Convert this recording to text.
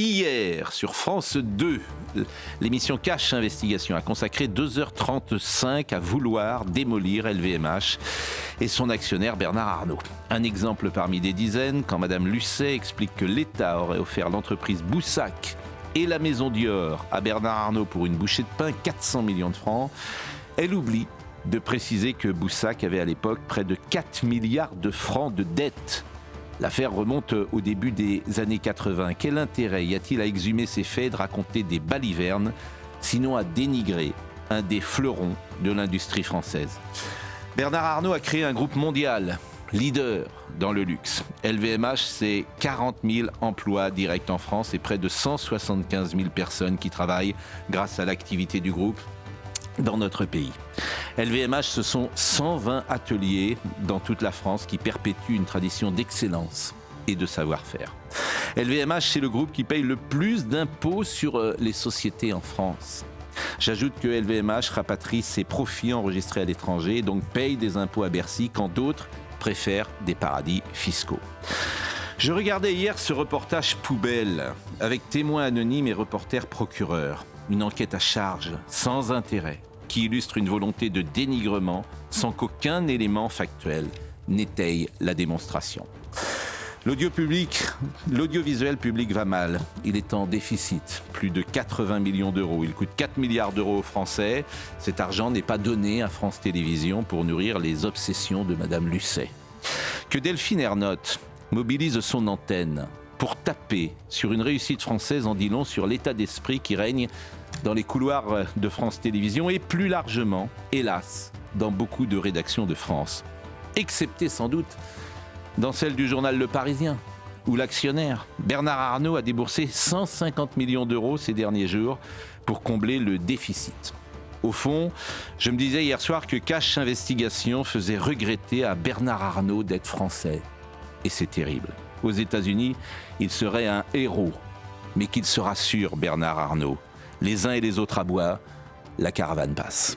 Hier, sur France 2, l'émission Cash Investigation a consacré 2h35 à vouloir démolir LVMH et son actionnaire Bernard Arnault. Un exemple parmi des dizaines, quand Madame Lucet explique que l'État aurait offert l'entreprise Boussac et la maison Dior à Bernard Arnault pour une bouchée de pain, 400 millions de francs, elle oublie de préciser que Boussac avait à l'époque près de 4 milliards de francs de dettes. L'affaire remonte au début des années 80. Quel intérêt y a-t-il à exhumer ces faits et de raconter des balivernes, sinon à dénigrer un des fleurons de l'industrie française ? Bernard Arnault a créé un groupe mondial, leader dans le luxe. LVMH, c'est 40 000 emplois directs en France et près de 175 000 personnes qui travaillent grâce à l'activité du groupe dans notre pays. LVMH, ce sont 120 ateliers dans toute la France qui perpétuent une tradition d'excellence et de savoir-faire. LVMH, c'est le groupe qui paye le plus d'impôts sur les sociétés en France. J'ajoute que LVMH rapatrie ses profits enregistrés à l'étranger et donc paye des impôts à Bercy quand d'autres préfèrent des paradis fiscaux. Je regardais hier ce reportage poubelle avec témoins anonymes et reporters procureurs. Une enquête à charge, sans intérêt, qui illustre une volonté de dénigrement sans qu'aucun élément factuel n'étaye la démonstration. L'audiovisuel public va mal. Il est en déficit, plus de 80 millions d'euros. Il coûte 4 milliards d'euros aux Français. Cet argent n'est pas donné à France Télévisions pour nourrir les obsessions de Madame Lucet. Que Delphine Ernotte mobilise son antenne pour taper sur une réussite française en dit long sur l'état d'esprit qui règne dans les couloirs de France Télévisions et plus largement, hélas, dans beaucoup de rédactions de France. Excepté sans doute dans celle du journal Le Parisien, où l'actionnaire Bernard Arnault a déboursé 150 millions d'euros ces derniers jours pour combler le déficit. Au fond, je me disais hier soir que Cash Investigation faisait regretter à Bernard Arnault d'être français. Et c'est terrible. Aux États-Unis, il serait un héros. Mais qu'il se rassure, Bernard Arnault. Les uns et les autres aboient, la caravane passe.